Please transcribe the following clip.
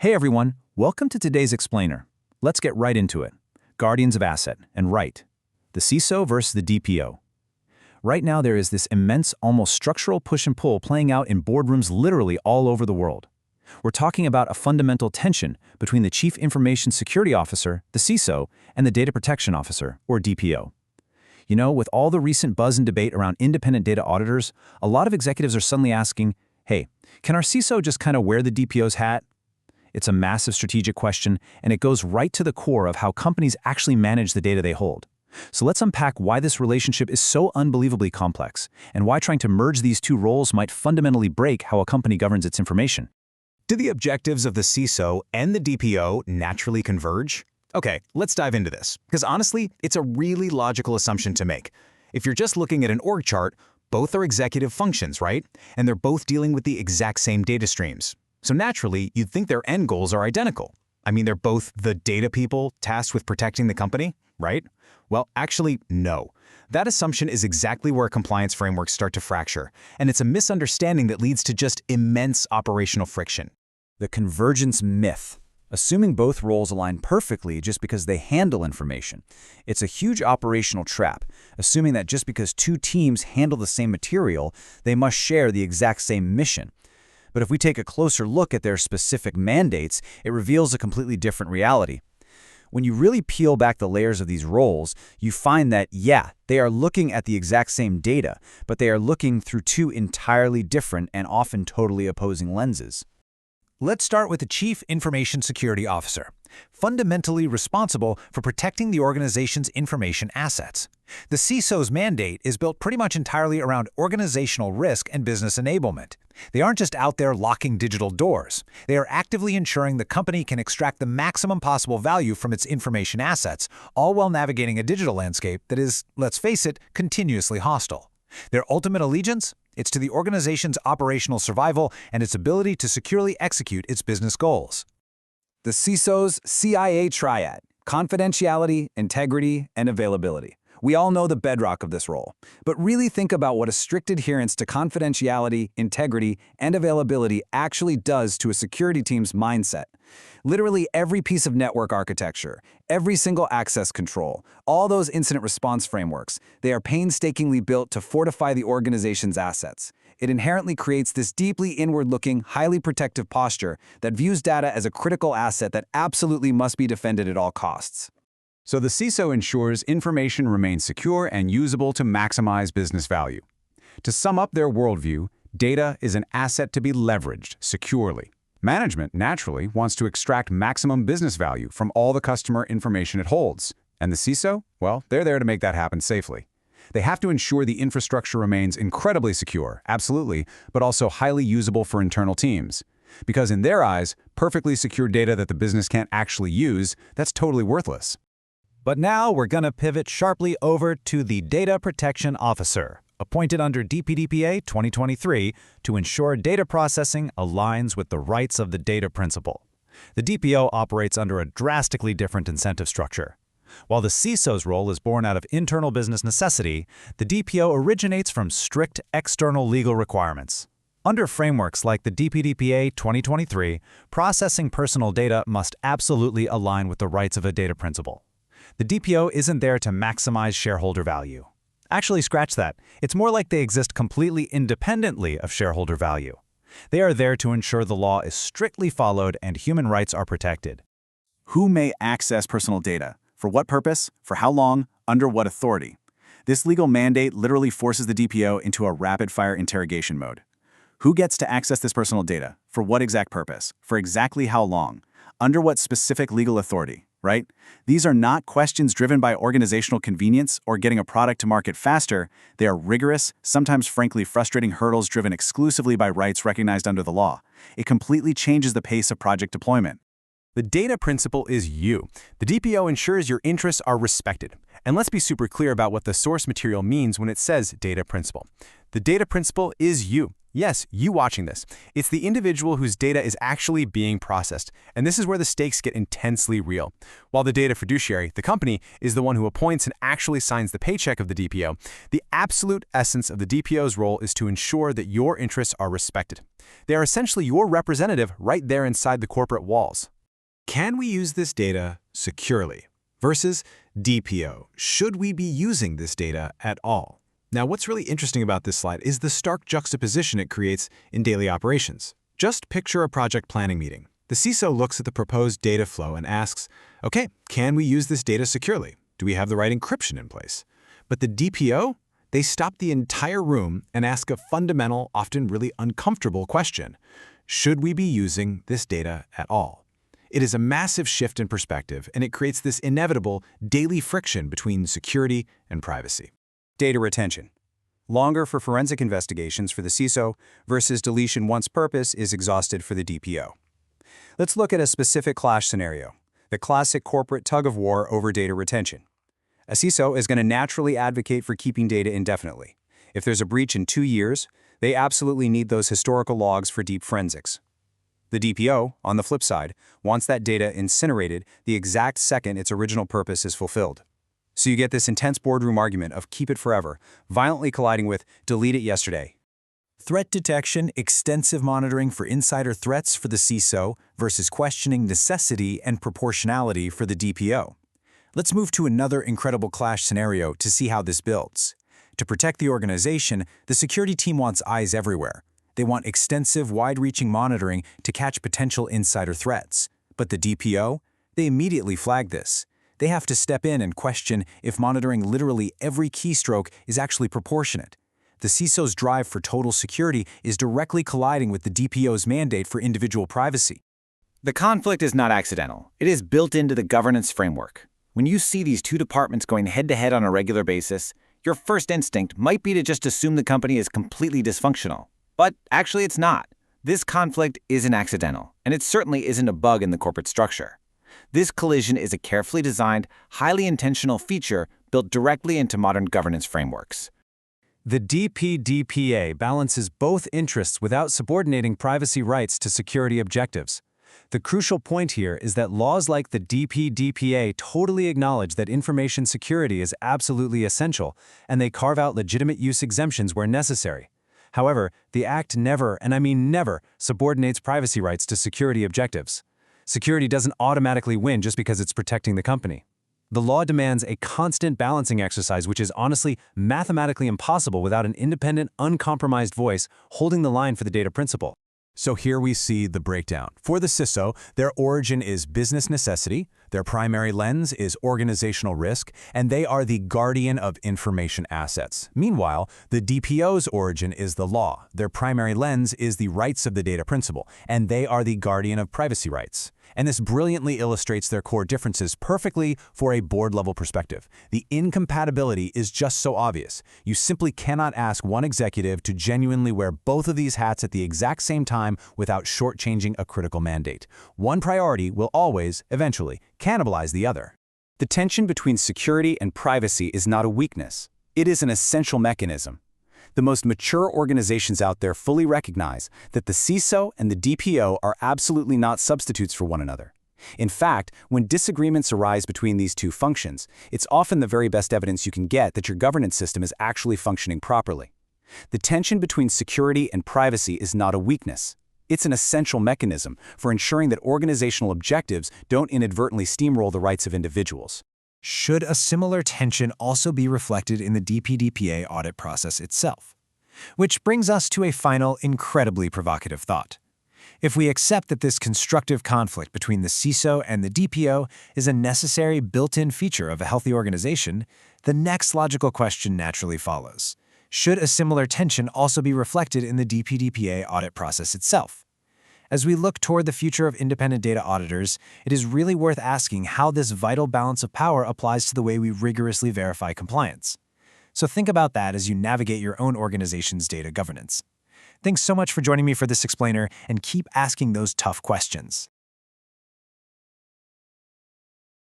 Hey everyone, welcome to today's Explainer. Let's get right into it. Guardians of Asset and Right. The CISO versus the DPO. Right now there is this immense, almost structural push and pull playing out in boardrooms literally all over the world. We're talking about a fundamental tension between the Chief Information Security Officer, the CISO, and the Data Protection Officer, or DPO. You know, with all the recent buzz and debate around independent data auditors, a lot of executives are suddenly asking, hey, can our CISO just kind of wear the DPO's hat? It's a massive strategic question, and it goes right to the core of how companies actually manage the data they hold. So let's unpack why this relationship is so unbelievably complex, and why trying to merge these two roles might fundamentally break how a company governs its information. Do the objectives of the CISO and the DPO naturally converge? Okay, let's dive into this, because honestly, it's a really logical assumption to make. If you're just looking at an org chart, both are executive functions, right? And they're both dealing with the exact same data streams. So naturally, you'd think their end goals are identical. I mean, they're both the data people tasked with protecting the company, right? Well, actually, no. That assumption is exactly where compliance frameworks start to fracture, and it's a misunderstanding that leads to just immense operational friction. The convergence myth. Assuming both roles align perfectly just because they handle information. It's a huge operational trap, assuming that just because two teams handle the same material, they must share the exact same mission. But if we take a closer look at their specific mandates, it reveals a completely different reality. When you really peel back the layers of these roles, you find that, yeah, they are looking at the exact same data, but they are looking through two entirely different and often totally opposing lenses. Let's start with the Chief Information Security Officer, fundamentally responsible for protecting the organization's information assets. The CISO's mandate is built pretty much entirely around organizational risk and business enablement. They aren't just out there locking digital doors. They are actively ensuring the company can extract the maximum possible value from its information assets, all while navigating a digital landscape that is, let's face it, continuously hostile. Their ultimate allegiance? It's to the organization's operational survival and its ability to securely execute its business goals. The CISO's CIA triad: confidentiality, integrity, and availability. We all know the bedrock of this role, but really think about what a strict adherence to confidentiality, integrity, and availability actually does to a security team's mindset. Literally every piece of network architecture, every single access control, all those incident response frameworks, they are painstakingly built to fortify the organization's assets. It inherently creates this deeply inward-looking, highly protective posture that views data as a critical asset that absolutely must be defended at all costs. So the CISO ensures information remains secure and usable to maximize business value. To sum up their worldview, data is an asset to be leveraged securely. Management, naturally, wants to extract maximum business value from all the customer information it holds. And the CISO? Well, they're there to make that happen safely. They have to ensure the infrastructure remains incredibly secure, absolutely, but also highly usable for internal teams. Because in their eyes, perfectly secure data that the business can't actually use, that's totally worthless. But now we're going to pivot sharply over to the Data Protection Officer, appointed under DPDPA 2023 to ensure data processing aligns with the rights of the data principal. The DPO operates under a drastically different incentive structure. While the CISO's role is born out of internal business necessity, the DPO originates from strict external legal requirements. Under frameworks like the DPDPA 2023, processing personal data must absolutely align with the rights of a data principal. The DPO isn't there to maximize shareholder value. Actually, scratch that. It's more like they exist completely independently of shareholder value. They are there to ensure the law is strictly followed and human rights are protected. Who may access personal data? For what purpose? For how long? Under what authority? This legal mandate literally forces the DPO into a rapid-fire interrogation mode. Who gets to access this personal data? For what exact purpose? For exactly how long? Under what specific legal authority? Right? These are not questions driven by organizational convenience or getting a product to market faster. They are rigorous, sometimes frankly frustrating hurdles driven exclusively by rights recognized under the law. It completely changes the pace of project deployment. The data principal is you. The DPO ensures your interests are respected. And let's be super clear about what the source material means when it says data principal. The data principal is you. Yes, you watching this. It's the individual whose data is actually being processed, and this is where the stakes get intensely real. While the data fiduciary, the company, is the one who appoints and actually signs the paycheck of the DPO, the absolute essence of the DPO's role is to ensure that your interests are respected. They are essentially your representative right there inside the corporate walls. Can we use this data securely? Versus DPO. Should we be using this data at all? Now, what's really interesting about this slide is the stark juxtaposition it creates in daily operations. Just picture a project planning meeting. The CISO looks at the proposed data flow and asks, okay, can we use this data securely? Do we have the right encryption in place? But the DPO, they stop the entire room and ask a fundamental, often really uncomfortable question. Should we be using this data at all? It is a massive shift in perspective, and it creates this inevitable daily friction between security and privacy. Data retention. Longer for forensic investigations for the CISO versus deletion once purpose is exhausted for the DPO. Let's look at a specific clash scenario, the classic corporate tug-of-war over data retention. A CISO is going to naturally advocate for keeping data indefinitely. If there's a breach in 2 years, they absolutely need those historical logs for deep forensics. The DPO, on the flip side, wants that data incinerated the exact second its original purpose is fulfilled. So you get this intense boardroom argument of keep it forever, violently colliding with delete it yesterday. Threat detection, extensive monitoring for insider threats for the CISO versus questioning necessity and proportionality for the DPO. Let's move to another incredible clash scenario to see how this builds. To protect the organization, the security team wants eyes everywhere. They want extensive, wide-reaching monitoring to catch potential insider threats. But the DPO? They immediately flag this. They have to step in and question if monitoring literally every keystroke is actually proportionate. The CISO's drive for total security is directly colliding with the DPO's mandate for individual privacy. The conflict is not accidental. It is built into the governance framework. When you see these two departments going head-to-head on a regular basis, your first instinct might be to just assume the company is completely dysfunctional. But actually it's not. This conflict isn't accidental, and it certainly isn't a bug in the corporate structure. This collision is a carefully designed, highly intentional feature built directly into modern governance frameworks. The DPDPA balances both interests without subordinating privacy rights to security objectives. The crucial point here is that laws like the DPDPA totally acknowledge that information security is absolutely essential, and they carve out legitimate use exemptions where necessary. However, the Act never, and I mean never, subordinates privacy rights to security objectives. Security doesn't automatically win just because it's protecting the company. The law demands a constant balancing exercise which is honestly mathematically impossible without an independent, uncompromised voice holding the line for the data principle. So here we see the breakdown. For the CISO, their origin is business necessity, their primary lens is organizational risk, and they are the guardian of information assets. Meanwhile, the DPO's origin is the law. Their primary lens is the rights of the data principle, and they are the guardian of privacy rights. And this brilliantly illustrates their core differences perfectly for a board-level perspective. The incompatibility is just so obvious. You simply cannot ask one executive to genuinely wear both of these hats at the exact same time without shortchanging a critical mandate. One priority will always, eventually, cannibalize the other. The tension between security and privacy is not a weakness. It is an essential mechanism. The most mature organizations out there fully recognize that the CISO and the DPO are absolutely not substitutes for one another. In fact, when disagreements arise between these two functions, it's often the very best evidence you can get that your governance system is actually functioning properly. The tension between security and privacy is not a weakness. It's an essential mechanism for ensuring that organizational objectives don't inadvertently steamroll the rights of individuals. Should a similar tension also be reflected in the DPDPA audit process itself? Which brings us to a final, incredibly provocative thought. If we accept that this constructive conflict between the CISO and the DPO is a necessary built-in feature of a healthy organization, the next logical question naturally follows. Should a similar tension also be reflected in the DPDPA audit process itself? As we look toward the future of independent data auditors, it is really worth asking how this vital balance of power applies to the way we rigorously verify compliance. So think about that as you navigate your own organization's data governance. Thanks so much for joining me for this explainer, and keep asking those tough questions.